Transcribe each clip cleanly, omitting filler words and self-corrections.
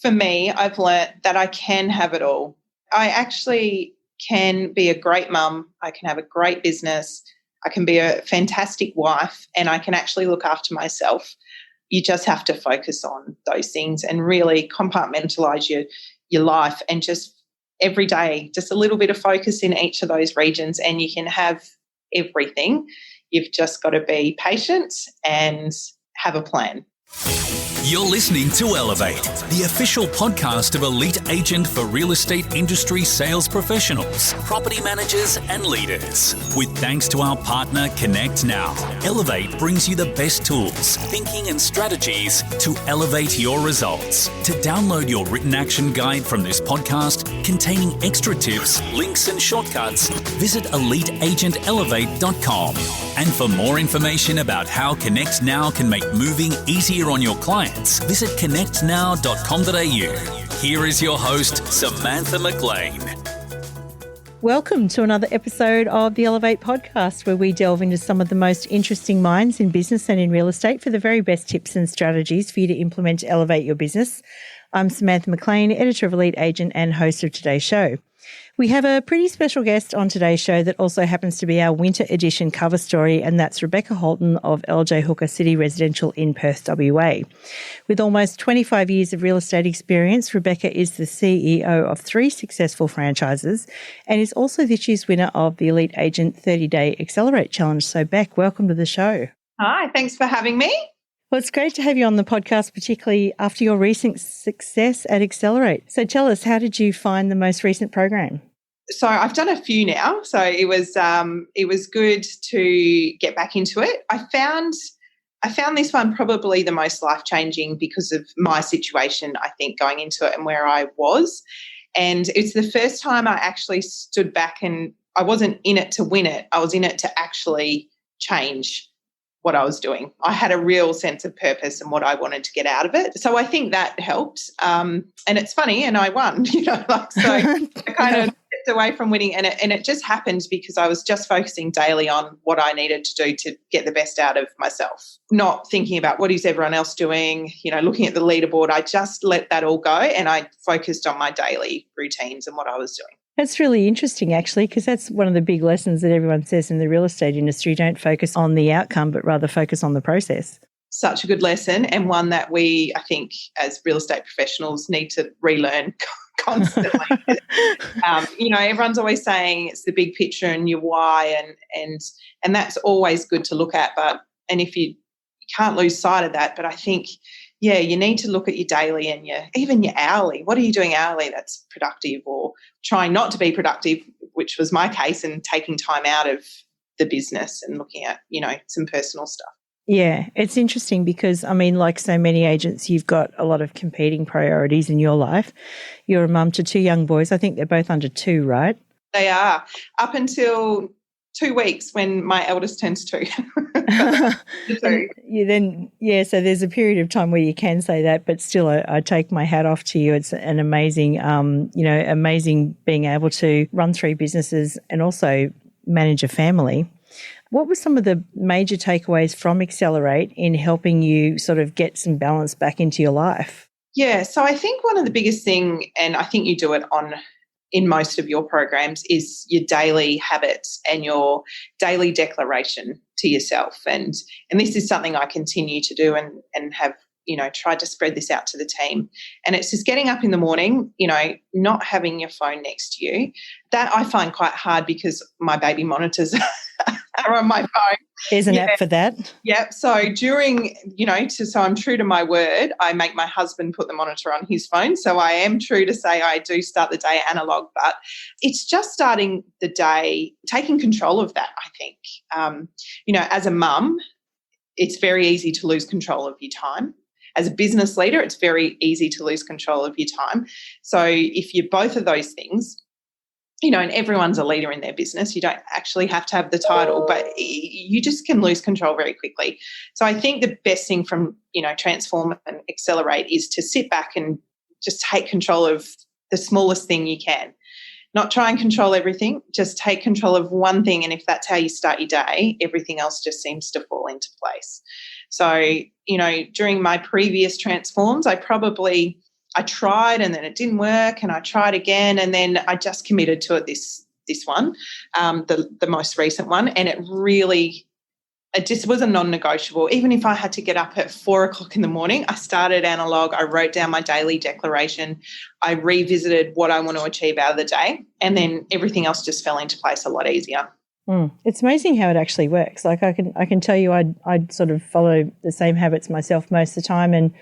for me, I've learnt that I can have it all. I actually can be a great mum. I can have a great business. I can be a fantastic wife, and I can actually look after myself. You just have to focus on those things and really compartmentalise your life, and just every day, just a little bit of focus in each of those regions, and you can have everything. You've just got to be patient and have a plan. You're listening to Elevate, the official podcast of Elite Agent for real estate industry sales professionals, property managers and leaders. With thanks to our partner Connect Now, Elevate brings you the best tools, thinking and strategies to elevate your results. To download your written action guide from this podcast containing extra tips, links and shortcuts, visit eliteagentelevate.com. And for more information about how Connect Now can make moving easier on your clients, visit connectnow.com.au. Here is your host, Samantha McLean. Welcome to another episode of the Elevate podcast, where we delve into some of the most interesting minds in business and in real estate for the very best tips and strategies for you to implement to elevate your business. I'm Samantha McLean, editor of Elite Agent and host of today's show. We have a pretty special guest on today's show that also happens to be our winter edition cover story, and that's Rebecca Halton of LJ Hooker City Residential in Perth, WA. With almost 25 years of real estate experience, Rebecca is the CEO of 3 successful franchises and is also this year's winner of the Elite Agent 30-Day Accelerate Challenge. So, Beck, welcome to the show. Hi, thanks for having me. Well, it's great to have you on the podcast, particularly after your recent success at Accelerate. So tell us, how did you find the most recent program? So I've done a few now, so it was good to get back into it. I found this one probably the most life-changing because of my situation, I think, going into it and where I was. And it's the first time I actually stood back, and I wasn't in it to win it. I was in it to actually change what I was doing. I had a real sense of purpose and what I wanted to get out of it. So I think that helped. And it's funny, and I won, so I kind of stepped away from winning, and it just happened because I was just focusing daily on what I needed to do to get the best out of myself, not thinking about what is everyone else doing, looking at the leaderboard. I just let that all go, and I focused on my daily routines and what I was doing. That's really interesting, actually, because that's one of the big lessons that everyone says in the real estate industry. Don't focus on the outcome, but rather focus on the process. Such a good lesson, and one that we, I think, as real estate professionals need to relearn constantly. Everyone's always saying it's the big picture and your why, and that's always good to look at. And if you can't lose sight of that, but I think, you need to look at your daily and even your hourly. What are you doing hourly that's productive, or trying not to be productive, which was my case, and taking time out of the business and looking at, some personal stuff. Yeah, it's interesting because, like so many agents, you've got a lot of competing priorities in your life. You're a mum to 2 young boys. I think they're both under 2, right? They are, up until 2 weeks when my eldest turns 2. So there's a period of time where you can say that, but still I take my hat off to you. It's an amazing, amazing being able to run 3 businesses and also manage a family. What were some of the major takeaways from Accelerate in helping you sort of get some balance back into your life? Yeah, so I think one of the biggest thing, and I think you do it in most of your programs, is your daily habits and your daily declaration to yourself. And this is something I continue to do and have, tried to spread this out to the team. And it's just getting up in the morning, not having your phone next to you. That I find quite hard because my baby monitors are on my phone. There's an app for that. Yeah. So during, so I'm true to my word. I make my husband put the monitor on his phone. So I am true to say I do start the day analog, but it's just starting the day, taking control of that, I think. As a mum, it's very easy to lose control of your time. As a business leader, it's very easy to lose control of your time. So if you're both of those things, and everyone's a leader in their business, you don't actually have to have the title, but you just can lose control very quickly. So I think the best thing from, Transform and Accelerate is to sit back and just take control of the smallest thing you can. Not try and control everything, just take control of one thing, and if that's how you start your day, everything else just seems to fall into place. So, during my previous transforms, I probably I tried and then it didn't work, and I tried again, and then I just committed to it this one, the most recent one, and it just was a non-negotiable. Even if I had to get up at 4 o'clock in the morning, I started analog. I wrote down my daily declaration. I revisited what I want to achieve out of the day, and then everything else just fell into place a lot easier. It's amazing how it actually works. Like I can tell you, I sort of follow the same habits myself most of the time, and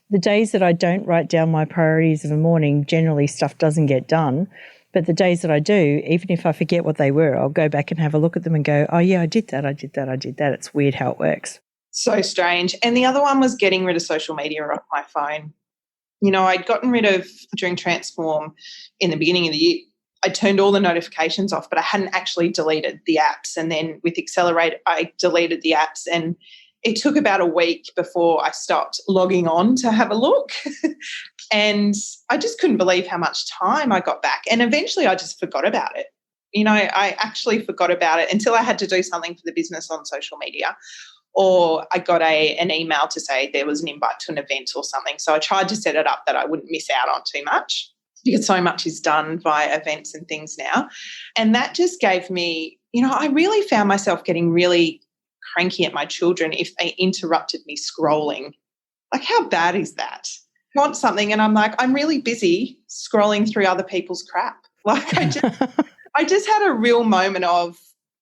the days that I don't write down my priorities of a morning, generally stuff doesn't get done. But the days that I do, even if I forget what they were, I'll go back and have a look at them and go, oh, yeah, I did that. It's weird how it works. So strange. And the other one was getting rid of social media off my phone. You know, I'd gotten rid of, during Transform in the beginning of the year, I turned all the notifications off, but I hadn't actually deleted the apps. And then with Accelerate, I deleted the apps, and it took about a week before I stopped logging on to have a look. And I just couldn't believe how much time I got back. And eventually I just forgot about it. You know, I actually forgot about it until I had to do something for the business on social media, or I got an email to say there was an invite to an event or something. So I tried to set it up that I wouldn't miss out on too much, because so much is done via events and things now. And that just gave me, you know, I really found myself getting really cranky at my children if they interrupted me scrolling. Like, how bad is that? I want something and I'm like, I'm really busy scrolling through other people's crap. Like, I just had a real moment of,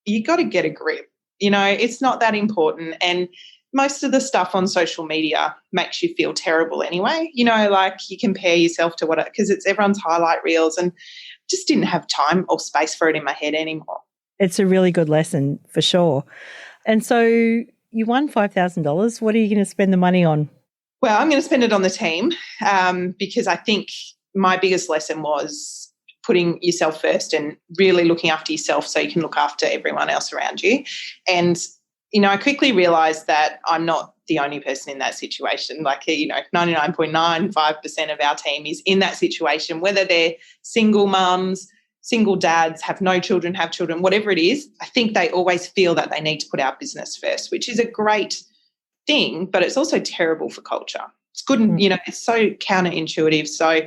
you got to get a grip. You know, it's not that important. And most of the stuff on social media makes you feel terrible anyway. You know, like you compare yourself to because it's everyone's highlight reels, and just didn't have time or space for it in my head anymore. It's a really good lesson for sure. And so you won $5,000. What are you going to spend the money on? Well, I'm going to spend it on the team, because I think my biggest lesson was putting yourself first and really looking after yourself so you can look after everyone else around you. And, you know, I quickly realised that I'm not the only person in that situation. Like, you know, 99.95% of our team is in that situation, whether they're single mums, single dads, have no children, have children, whatever it is. I think they always feel that they need to put our business first, which is a great thing, but it's also terrible for culture. It's good, and you know, it's so counterintuitive. So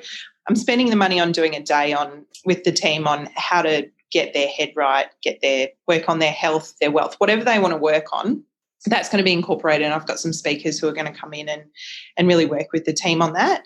I'm spending the money on doing a day with the team on how to get their head right, work on their health, their wealth, whatever they want to work on. That's going to be incorporated, and I've got some speakers who are going to come in and really work with the team on that.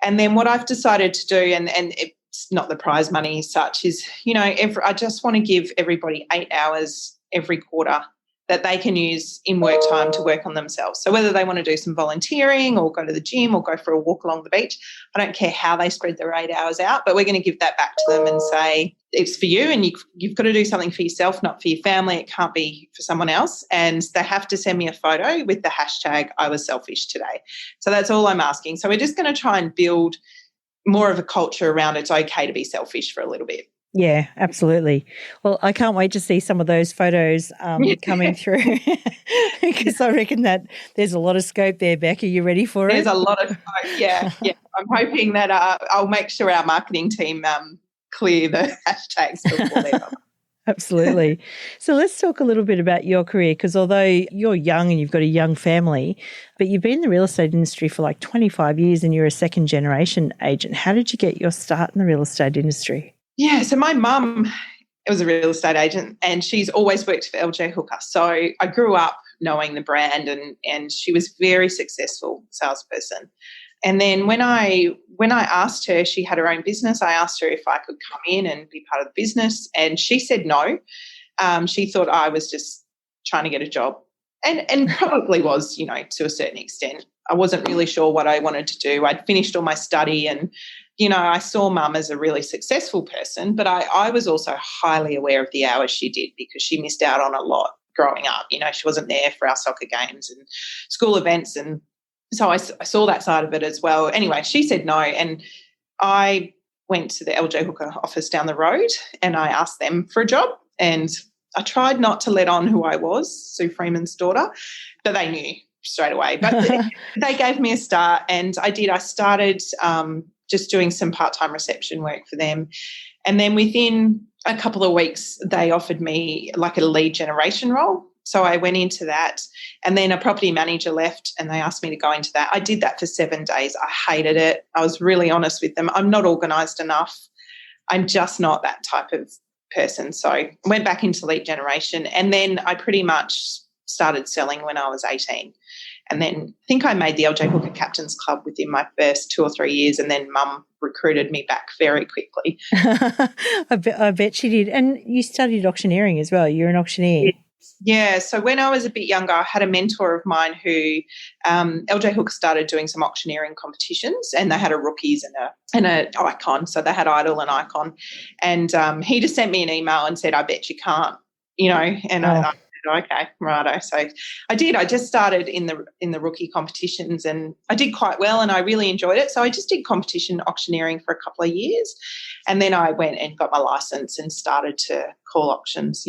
And then what I've decided to do, and it's not the prize money as such, is, you know, I just want to give everybody 8 hours every quarter that they can use in work time to work on themselves. So whether they want to do some volunteering or go to the gym or go for a walk along the beach, I don't care how they spread their 8 hours out, but we're going to give that back to them and say, it's for you, and you've got to do something for yourself, not for your family. It can't be for someone else. And they have to send me a photo with the hashtag I was selfish today. So that's all I'm asking. So we're just going to try and build more of a culture around it's okay to be selfish for a little bit. Yeah, absolutely. Well, I can't wait to see some of those photos coming through, because I reckon that there's a lot of scope there, Beck. Are you ready for it? There's a lot of scope, yeah. I'm hoping that I'll make sure our marketing team clear the hashtags before they're done. Absolutely. So let's talk a little bit about your career, because although you're young and you've got a young family, but you've been in the real estate industry for like 25 years and you're a second generation agent. How did you get your start in the real estate industry? Yeah, so my mum was a real estate agent, and she's always worked for LJ Hooker. So I grew up knowing the brand, and she was a very successful salesperson. And then when I asked her, she had her own business, I asked her if I could come in and be part of the business, and she said no. She thought I was just trying to get a job, and probably was, you know, to a certain extent. I wasn't really sure what I wanted to do. I'd finished all my study, and you know, I saw Mum as a really successful person, but I was also highly aware of the hours she did, because she missed out on a lot growing up. You know, she wasn't there for our soccer games and school events, and so I saw that side of it as well. Anyway, she said no, and I went to the LJ Hooker office down the road and I asked them for a job, and I tried not to let on who I was, Sue Freeman's daughter, but they knew straight away. But they gave me a start, and I did. I started just doing some part-time reception work for them. And then within a couple of weeks, they offered me like a lead generation role. So I went into that, and then a property manager left and they asked me to go into that. I did that for 7 days. I hated it. I was really honest with them. I'm not organised enough. I'm just not that type of person. So I went back into lead generation, and then I pretty much started selling when I was 18. And then I think I made the LJ Hooker Captains Club within my first 2 or 3 years, and then Mum recruited me back very quickly. I bet she did. And you studied auctioneering as well. You're an auctioneer. Yeah. So when I was a bit younger, I had a mentor of mine who LJ Hooker started doing some auctioneering competitions, and they had a rookies and a icon. So they had idol and icon. And he just sent me an email and said, I bet you can't, and I said, okay, righto. So I did. I just started in the rookie competitions, and I did quite well, and I really enjoyed it. So I just did competition auctioneering for a couple of years, and then I went and got my license and started to call auctions,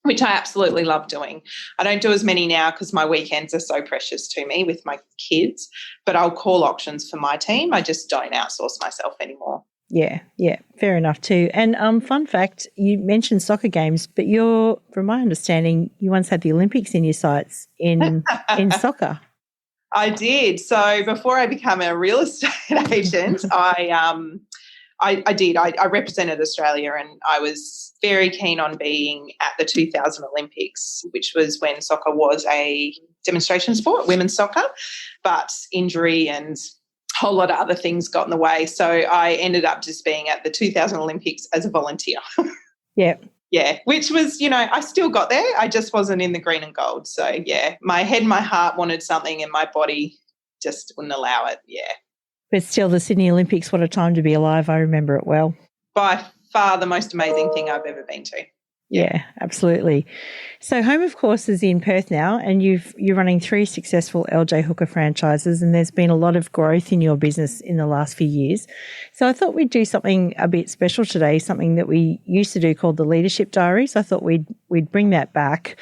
which I absolutely love doing. I don't do as many now because my weekends are so precious to me with my kids, but I'll call auctions for my team. I just don't outsource myself anymore. Yeah, fair enough too. And fun fact, you mentioned soccer games, but from my understanding, you once had the Olympics in your sights in soccer. I did. So before I became a real estate agent, I did. I represented Australia, and I was very keen on being at the 2000 Olympics, which was when soccer was a demonstration sport, women's soccer, but injury and whole lot of other things got in the way. So I ended up just being at the 2000 Olympics as a volunteer. Yeah, which was, I still got there. I just wasn't in the green and gold. So, my head and my heart wanted something and my body just wouldn't allow it, But still, the Sydney Olympics, what a time to be alive. I remember it well. By far the most amazing thing I've ever been to. Yeah, absolutely. So Home, of course, is in Perth now, and you're running 3 successful LJ Hooker franchises, and there's been a lot of growth in your business in the last few years. So I thought we'd do something a bit special today, something that we used to do called the Leadership Diaries. I thought we'd bring that back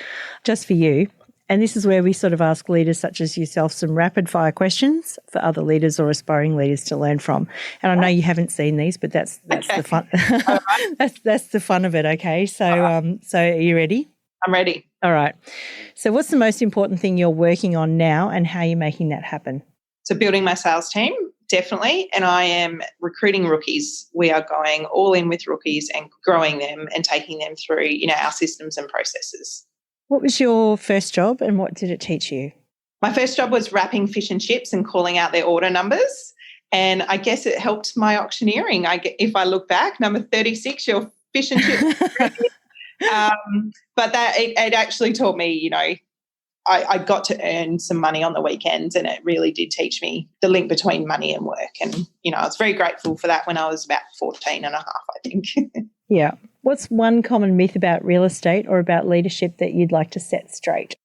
just for you. And this is where we sort of ask leaders such as yourself some rapid fire questions for other leaders or aspiring leaders to learn from. And I know you haven't seen these, but that's the fun. That's the fun of it. Okay. So, so are you ready? I'm ready. All right. So what's the most important thing you're working on now, and how are you making that happen? So building my sales team, definitely. And I am recruiting rookies. We are going all in with rookies and growing them and taking them through, our systems and processes. What was your first job, and what did it teach you? My first job was wrapping fish and chips and calling out their order numbers. And I guess it helped my auctioneering. If I look back, number 36, your fish and chips. But it actually taught me, I got to earn some money on the weekends, and it really did teach me the link between money and work. And, I was very grateful for that when I was about 14 and a half, I think. Yeah. What's one common myth about real estate or about leadership that you'd like to set straight?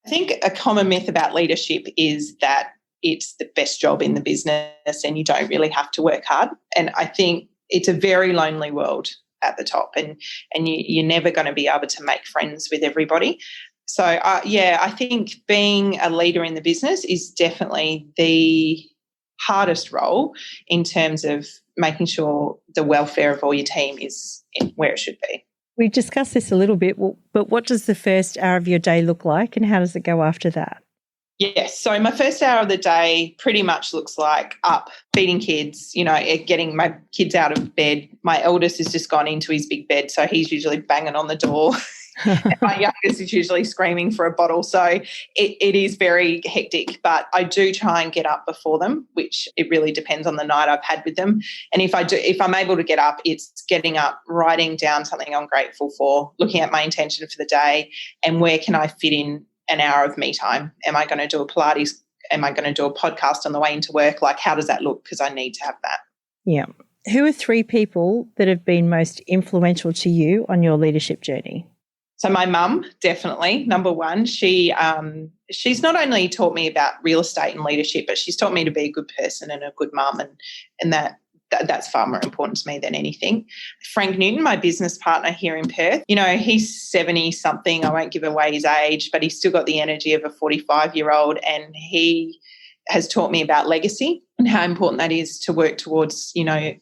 I think a common myth about leadership is that it's the best job in the business and you don't really have to work hard. And I think it's a very lonely world at the top, and you're never going to be able to make friends with everybody. So, I think being a leader in the business is definitely the hardest role in terms of making sure the welfare of all your team is where it should be. We discussed this a little bit, but what does the first hour of your day look like, and how does it go after that? Yes. So my first hour of the day pretty much looks like up, feeding kids, getting my kids out of bed. My eldest has just gone into his big bed, so he's usually banging on the door. And my youngest is usually screaming for a bottle. So it is very hectic, but I do try and get up before them, which it really depends on the night I've had with them. And if I'm able to get up, it's getting up, writing down something I'm grateful for, looking at my intention for the day, and where can I fit in an hour of me time? Am I going to do a Pilates? Am I going to do a podcast on the way into work? Like, how does that look? Because I need to have that. Yeah. Who are 3 people that have been most influential to you on your leadership journey? So my mum, definitely, number one. She's not only taught me about real estate and leadership, but she's taught me to be a good person and a good mum, and that's far more important to me than anything. Frank Newton, my business partner here in Perth, he's 70-something. I won't give away his age, but he's still got the energy of a 45-year-old, and he has taught me about legacy and how important that is to work towards,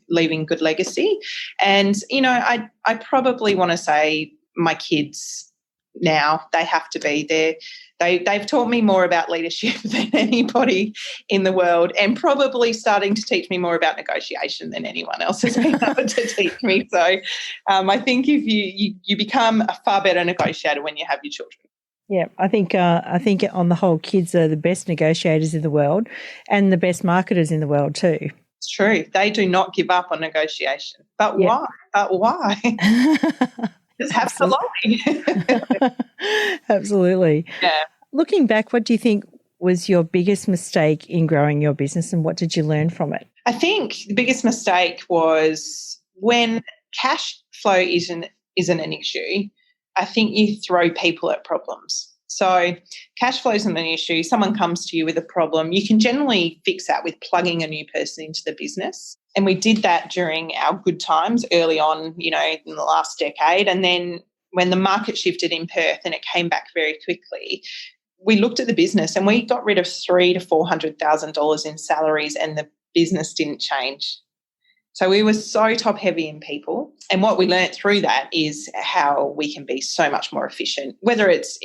leaving good legacy. And, I probably want to say my kids, now. They have to be there. They've taught me more about leadership than anybody in the world, and probably starting to teach me more about negotiation than anyone else has been able to teach me. So I think if you become a far better negotiator when you have your children. Yeah, I think on the whole, kids are the best negotiators in the world and the best marketers in the world too. It's true. They do not give up on negotiation. But why? But why? Just have some lobby. Absolutely. Yeah. Looking back, what do you think was your biggest mistake in growing your business, and what did you learn from it? I think the biggest mistake was when cash flow isn't an issue, I think you throw people at problems. So cash flow isn't an issue. Someone comes to you with a problem. You can generally fix that with plugging a new person into the business. And we did that during our good times early on, in the last decade. And then when the market shifted in Perth and it came back very quickly, we looked at the business and we got rid of $300,000 to $400,000 in salaries, and the business didn't change. So we were so top heavy in people. And what we learned through that is how we can be so much more efficient, whether it's,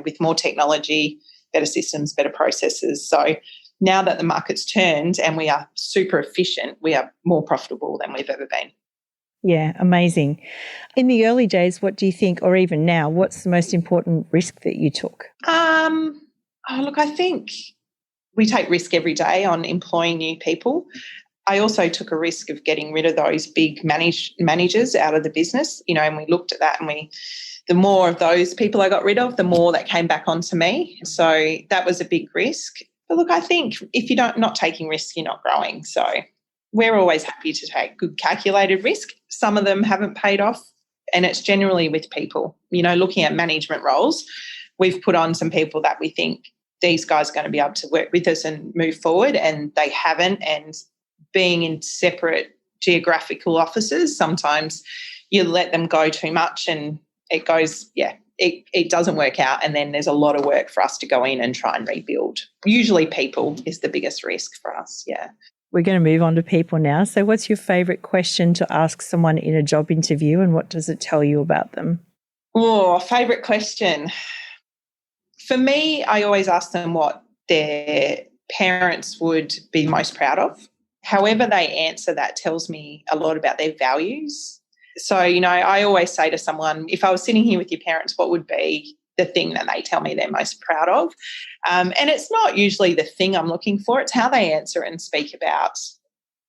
with more technology, better systems, better processes. So now that the market's turned and we are super efficient, we are more profitable than we've ever been. Yeah, amazing. In the early days, what do you think, or even now, what's the most important risk that you took? Look, I think we take risk every day on employing new people. I also took a risk of getting rid of those big managers out of the business, and we looked at that, and the more of those people I got rid of, the more that came back onto me. So that was a big risk. But look, I think if you're not taking risks, you're not growing. So we're always happy to take good calculated risk. Some of them haven't paid off, and it's generally with people. Looking at management roles, we've put on some people that we think these guys are going to be able to work with us and move forward, and they haven't. And being in separate geographical offices, sometimes you let them go too much and it goes, it doesn't work out, and then there's a lot of work for us to go in and try and rebuild. Usually people is the biggest risk for us, yeah. We're going to move on to people now. So what's your favourite question to ask someone in a job interview, and what does it tell you about them? Oh, favourite question. For me, I always ask them what their parents would be most proud of. However they answer that tells me a lot about their values. So, I always say to someone, if I was sitting here with your parents, what would be the thing that they tell me they're most proud of? And it's not usually the thing I'm looking for. It's how they answer and speak about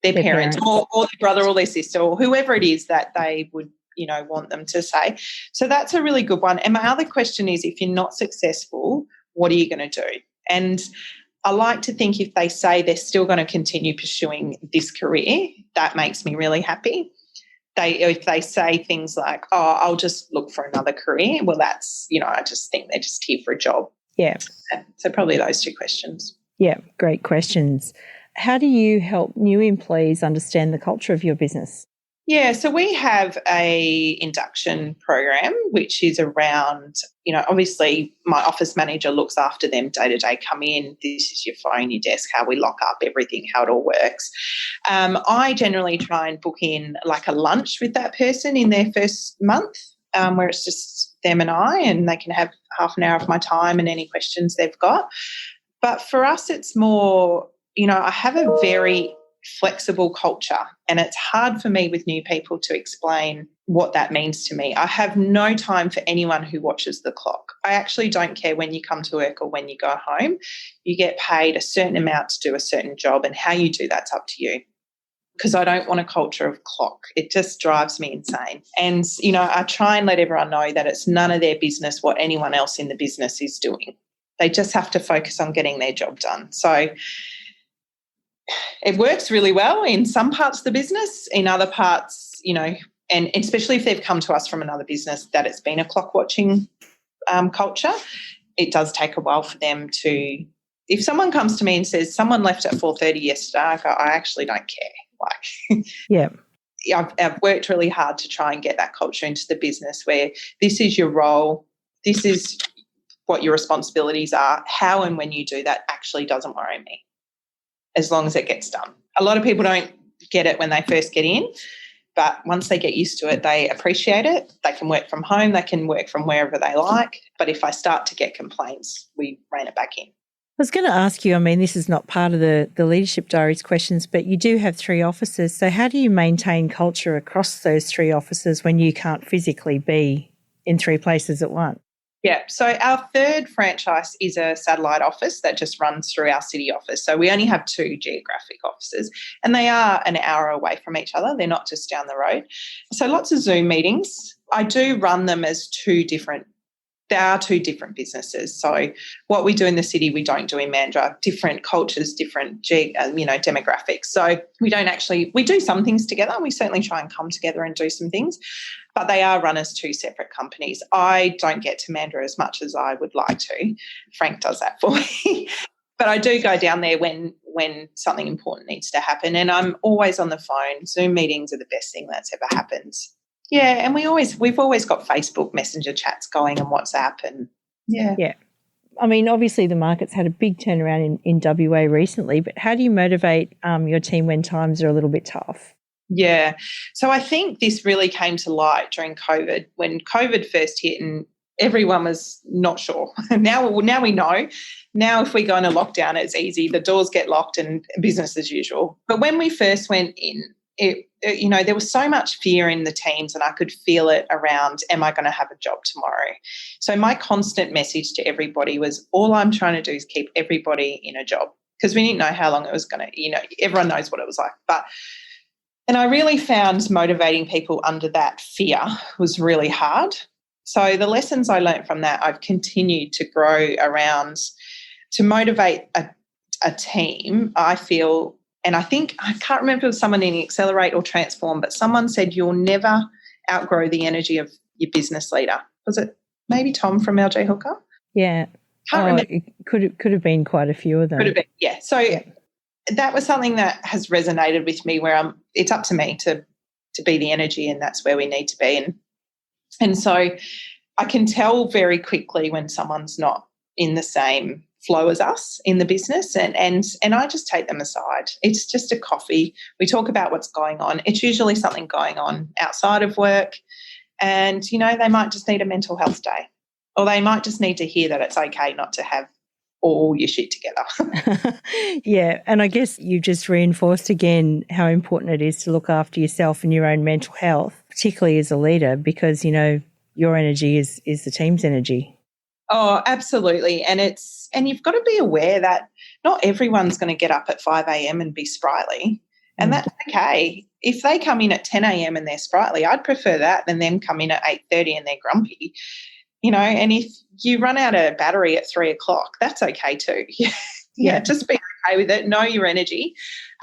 their parents. Or their brother or their sister or whoever it is that they would, want them to say. So that's a really good one. And my other question is, if you're not successful, what are you going to do? And I like to think if they say they're still going to continue pursuing this career, that makes me really happy. If they say things like, oh, I'll just look for another career, well, that's, I just think they're just here for a job. Yeah. So probably those two questions. Yeah, great questions. How do you help new employees understand the culture of your business? Yeah, so we have a induction program which is around, obviously my office manager looks after them day to day, come in, this is your phone, your desk, how we lock up everything, how it all works. I generally try and book in like a lunch with that person in their first month where it's just them and I, and they can have half an hour of my time and any questions they've got. But for us, it's more, I have a very flexible culture, and it's hard for me with new people to explain what that means to me. I have no time for anyone who watches the clock. I actually don't care when you come to work or when you go home. You get paid a certain amount to do a certain job, and how you do that's up to you. Because I don't want a culture of clock. It just drives me insane. And, I try and let everyone know that it's none of their business what anyone else in the business is doing. They just have to focus on getting their job done. So it works really well in some parts of the business. In other parts, and especially if they've come to us from another business that it's been a clock watching culture, it does take a while for them to, if someone comes to me and says someone left at 4:30 yesterday, I go, I actually don't care. Yeah. I've worked really hard to try and get that culture into the business where this is your role, this is what your responsibilities are. How and when you do that actually doesn't worry me, as long as it gets done. A lot of people don't get it when they first get in, But once they get used to it, they appreciate it. They can work from home. They can work from wherever they like. But if I start to get complaints, we rein it back in. I was going to ask you, I mean, this is not part of the Leadership Diaries questions, but you do have 3 offices. So how do you maintain culture across those 3 offices when you can't physically be in 3 places at once? Yeah, so our 3rd franchise is a satellite office that just runs through our city office. So we only have 2 geographic offices, and they are an hour away from each other. They're not just down the road. So lots of Zoom meetings. I do run them as 2 different. There are 2 different businesses. So what we do in the city, we don't do in Mandurah. Different cultures, different demographics. So we do some things together. We certainly try and come together and do some things, but they are run as 2 separate companies. I don't get to Mandurah as much as I would like to. Frank does that for me. But I do go down there when something important needs to happen, and I'm always on the phone. Zoom meetings are the best thing that's ever happened. Yeah, and we've always got Facebook Messenger chats going and WhatsApp, and yeah. I mean, obviously the market's had a big turnaround in WA recently, but how do you motivate your team when times are a little bit tough? Yeah, so I think this really came to light during COVID, when COVID first hit and everyone was not sure. Now we know. Now if we go into lockdown, it's easy. The doors get locked and business as usual. But when we first went in, there was so much fear in the teams, and I could feel it around, am I going to have a job tomorrow? So my constant message to everybody was, all I'm trying to do is keep everybody in a job, because we didn't know how long it was going to, everyone knows what it was like. And I really found motivating people under that fear was really hard. So the lessons I learned from that, I've continued to grow around to motivate a team, I feel. And I think, I can't remember if it was someone in Accelerate or Transform, but someone said you'll never outgrow the energy of your business leader. Was it maybe Tom from LJ Hooker? Yeah. Can't remember. It could have been quite a few of them. Could have been, yeah. So that was something that has resonated with me, where it's up to me to be the energy, and that's where we need to be. And so I can tell very quickly when someone's not in the same flow as us in the business, and I just take them aside. It's just a coffee. We talk about what's going on. It's usually something going on outside of work, and they might just need a mental health day, or they might just need to hear that it's okay not to have all your shit together. Yeah, and I guess you just reinforced again how important it is to look after yourself and your own mental health, particularly as a leader, because your energy is the team's energy. Oh, absolutely. And you've got to be aware that not everyone's going to get up at 5 a.m. and be sprightly, and that's okay. If they come in at 10 a.m. and they're sprightly, I'd prefer that than them come in at 8:30 and they're grumpy. And if you run out of battery at 3 o'clock, that's okay too. Yeah, just be okay with it. Know your energy,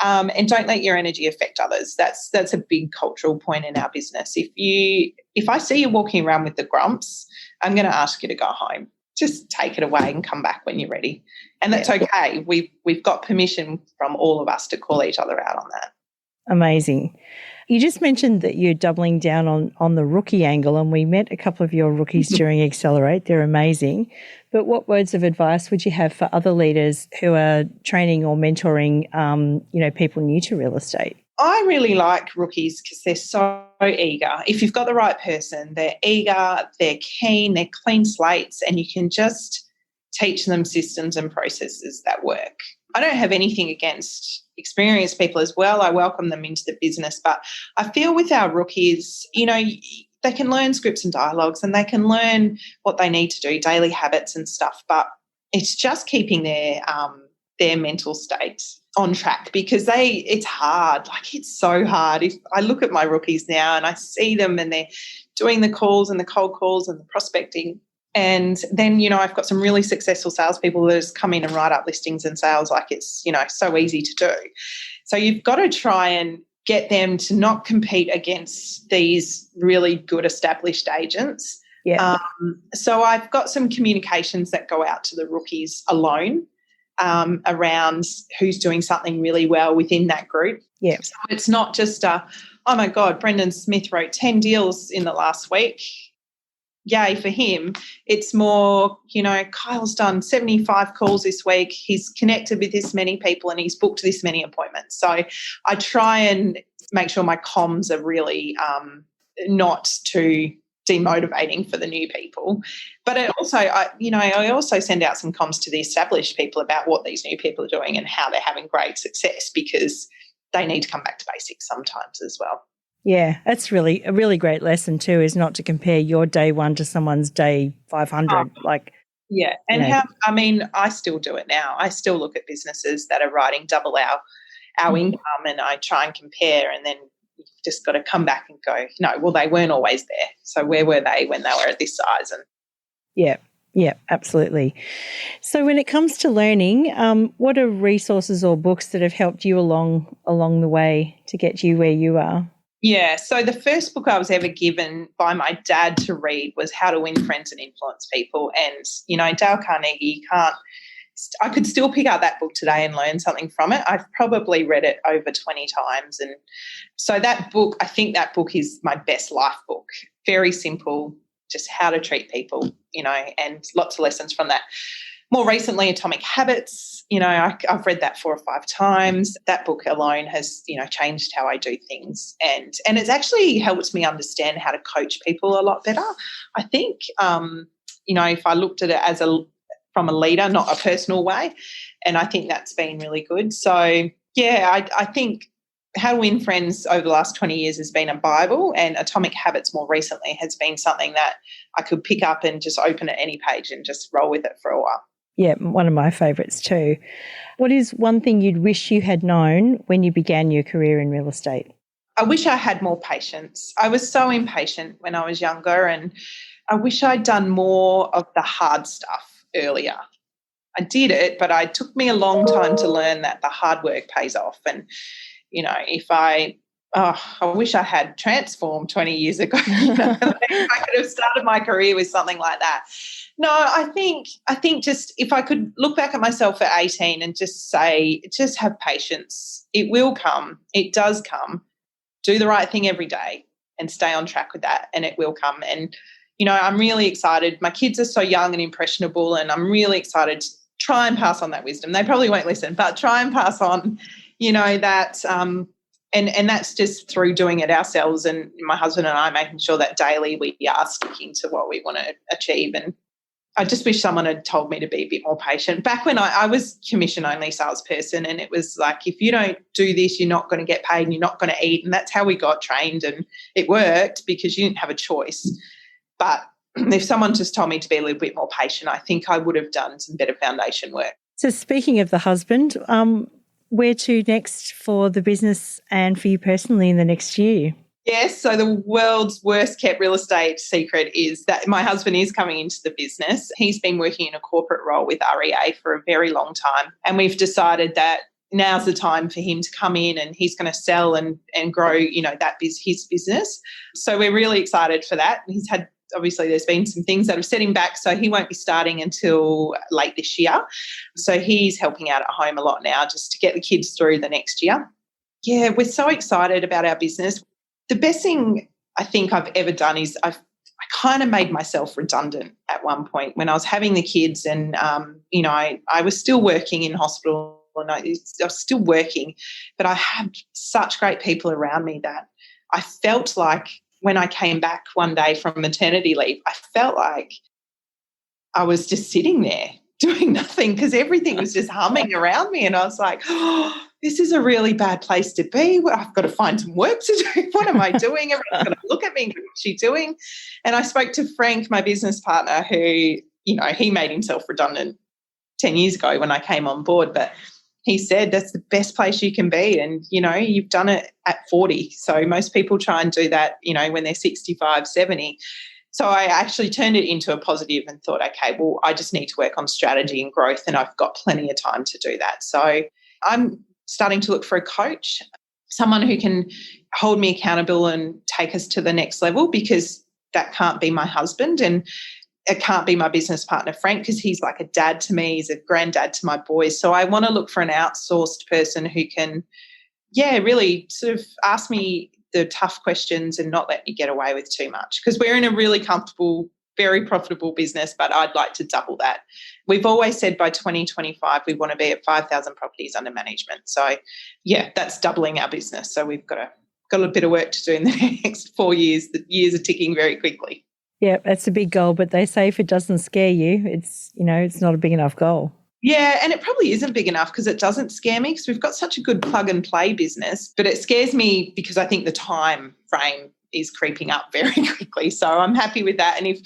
and don't let your energy affect others. That's a big cultural point in our business. If I see you walking around with the grumps, I'm going to ask you to go home. Just take it away and come back when you're ready. And that's okay. We've got permission from all of us to call each other out on that. Amazing. You just mentioned that you're doubling down on the rookie angle, and we met a couple of your rookies during Accelerate. They're amazing. But what words of advice would you have for other leaders who are training or mentoring, people new to real estate? I really like rookies because they're so eager. If you've got the right person, they're eager, they're keen, they're clean slates, and you can just teach them systems and processes that work. I don't have anything against experienced people as well. I welcome them into the business. But I feel with our rookies, they can learn scripts and dialogues, and they can learn what they need to do, daily habits and stuff. But it's just keeping their mental state on track, because it's hard. Like, it's so hard. If I look at my rookies now and I see them and they're doing the calls and the cold calls and the prospecting, and then, I've got some really successful salespeople that just come in and write up listings and sales like it's, so easy to do. So you've got to try and get them to not compete against these really good established agents. Yeah. So I've got some communications that go out to the rookies alone, around who's doing something really well within that group. Yeah. So it's not just, oh my God, Brendan Smith wrote 10 deals in the last week. Yay for him. It's more, Kyle's done 75 calls this week. He's connected with this many people and he's booked this many appointments. So I try and make sure my comms are really not too demotivating for the new people. But it also, I also send out some comms to the established people about what these new people are doing and how they're having great success, because they need to come back to basics sometimes as well. Yeah, that's really a really great lesson too, is not to compare your day one to someone's day 500. Yeah. And I still do it now. I still look at businesses that are writing double our income, and I try and compare, and then you've just got to come back and go, no, well, they weren't always there. So where were they when they were at this size? And yeah, absolutely. So when it comes to learning, what are resources or books that have helped you along the way to get you where you are? Yeah, so the first book I was ever given by my dad to read was How to Win Friends and Influence People. And, Dale Carnegie, I could still pick out that book today and learn something from it. I've probably read it over 20 times. And so I think that book is my best life book. Very simple, just how to treat people, and lots of lessons from that. More recently, Atomic Habits, I've read that 4 or 5 times. That book alone has, changed how I do things. And it's actually helped me understand how to coach people a lot better. I think, if I looked at it from a leader, not a personal way, and I think that's been really good. So, yeah, I think How to Win Friends over the last 20 years has been a Bible, and Atomic Habits more recently has been something that I could pick up and just open at any page and just roll with it for a while. Yeah, one of my favourites too. What is one thing you'd wish you had known when you began your career in real estate? I wish I had more patience. I was so impatient when I was younger, and I wish I'd done more of the hard stuff earlier. I did it, but it took me a long time to learn that the hard work pays off. And, I wish I had transformed 20 years ago. I could have started my career with something like that. No, I think just if I could look back at myself at 18 and just say, just have patience. It will come. It does come. Do the right thing every day and stay on track with that, and it will come. And, I'm really excited. My kids are so young and impressionable, and I'm really excited to try and pass on that wisdom. They probably won't listen, but try and pass on, that and that's just through doing it ourselves, and my husband and I making sure that daily we are sticking to what we want to achieve. And I just wish someone had told me to be a bit more patient. Back when I was commission-only salesperson, and it was like, if you don't do this, you're not going to get paid and you're not going to eat. And that's how we got trained, and it worked because you didn't have a choice. But if someone just told me to be a little bit more patient, I think I would have done some better foundation work. So speaking of the husband, where to next for the business and for you personally in the next year? Yes, so the world's worst kept real estate secret is that my husband is coming into the business. He's been working in a corporate role with REA for a very long time, and we've decided that now's the time for him to come in, and he's going to sell and grow, his business. So we're really excited for that. Obviously there's been some things that have set him back, so he won't be starting until late this year. So he's helping out at home a lot now just to get the kids through the next year. Yeah, we're so excited about our business. The best thing I think I've ever done is I kind of made myself redundant at one point when I was having the kids, and, I was still working in hospital, and I was still working, but I had such great people around me that I felt like when I came back one day from maternity leave, I felt like I was just sitting there doing nothing because everything was just humming around me. And I was like, oh, this is a really bad place to be. I've got to find some work to do. What am I doing? Everyone's going to look at me and go, what's she doing? And I spoke to Frank, my business partner, who, he made himself redundant 10 years ago when I came on board. But he said that's the best place you can be. And, you've done it at 40. So most people try and do that, when they're 65, 70. So I actually turned it into a positive and thought, okay, well, I just need to work on strategy and growth, and I've got plenty of time to do that. So I'm starting to look for a coach, someone who can hold me accountable and take us to the next level, because that can't be my husband, and it can't be my business partner, Frank, because he's like a dad to me. He's a granddad to my boys. So I want to look for an outsourced person who can, really sort of ask me the tough questions and not let me get away with too much, because we're in a really comfortable, very profitable business, but I'd like to double that. We've always said by 2025 we want to be at 5,000 properties under management. So, that's doubling our business. So we've got to got a bit of work to do in the next 4 years. The years are ticking very quickly. Yeah, that's a big goal, but they say if it doesn't scare you, it's not a big enough goal. Yeah, and it probably isn't big enough because it doesn't scare me because we've got such a good plug and play business, but it scares me because I think the time frame is creeping up very quickly. So I'm happy with that. And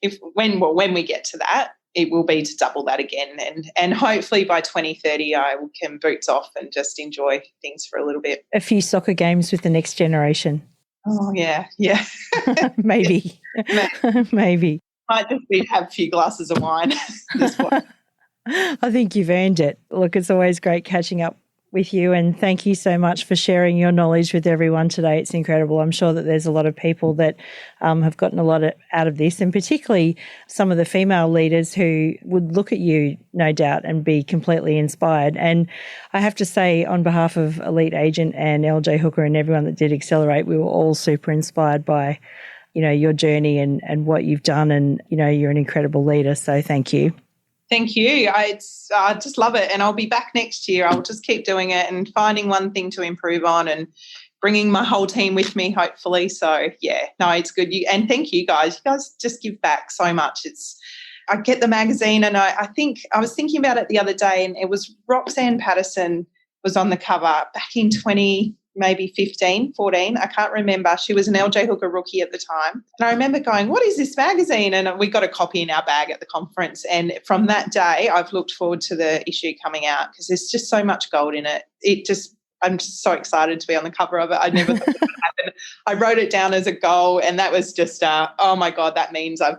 if when we get to that, it will be to double that again. And hopefully by 2030, I can boots off and just enjoy things for a little bit. A few soccer games with the next generation. Oh, yeah. Maybe. Maybe. Might just be have a few glasses of wine this point. I think you've earned it. Look, it's always great catching up with you, and thank you so much for sharing your knowledge with everyone today. It's incredible. I'm sure that there's a lot of people that have gotten a lot out of this, and particularly some of the female leaders who would look at you, no doubt, and be completely inspired. And I have to say, on behalf of Elite Agent and LJ Hooker and everyone that did Accelerate, we were all super inspired by, your journey and what you've done, and, you're an incredible leader. So thank you. Thank you. I just love it, and I'll be back next year. I'll just keep doing it and finding one thing to improve on and bringing my whole team with me, hopefully. So, it's good. And thank you guys. You guys just give back so much. I get the magazine, and I think I was thinking about it the other day, and it was Roxanne Patterson was on the cover back in 2015, 14. I can't remember. She was an LJ Hooker rookie at the time. And I remember going, what is this magazine? And we got a copy in our bag at the conference. And from that day, I've looked forward to the issue coming out because there's just so much gold in it. I'm just so excited to be on the cover of it. I never thought it would happen. I wrote it down as a goal, and that was just, oh my God, that means I've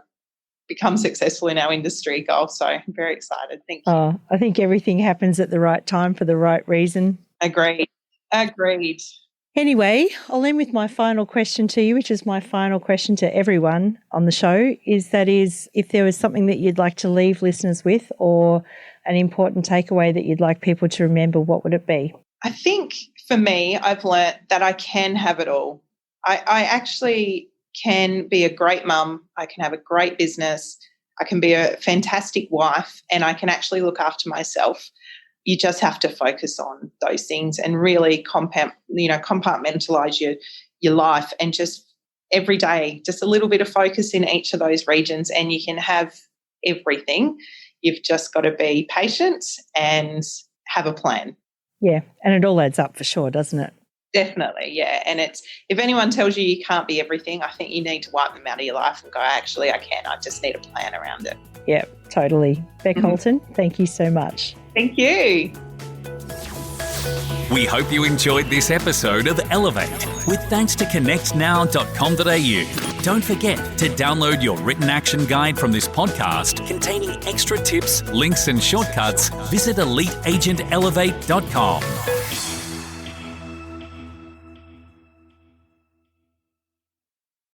become successful in our industry goal. So I'm very excited. Thank you. Oh, I think everything happens at the right time for the right reason. Agreed. Anyway, I'll end with my final question to you, which is my final question to everyone on the show, is if there was something that you'd like to leave listeners with or an important takeaway that you'd like people to remember, what would it be? I think for me, I've learnt that I can have it all. I actually can be a great mum. I can have a great business. I can be a fantastic wife, and I can actually look after myself. You just have to focus on those things and really compartmentalize your life, and just every day, just a little bit of focus in each of those regions, and you can have everything. You've just got to be patient and have a plan. Yeah, and it all adds up for sure, doesn't it? Definitely, yeah. And if anyone tells you you can't be everything, I think you need to wipe them out of your life and go, actually, I can. I just need a plan around it. Yeah, totally. Beck Halton, thank you so much. Thank you. We hope you enjoyed this episode of Elevate with thanks to connectnow.com.au. Don't forget to download your written action guide from this podcast containing extra tips, links and shortcuts. Visit eliteagentelevate.com.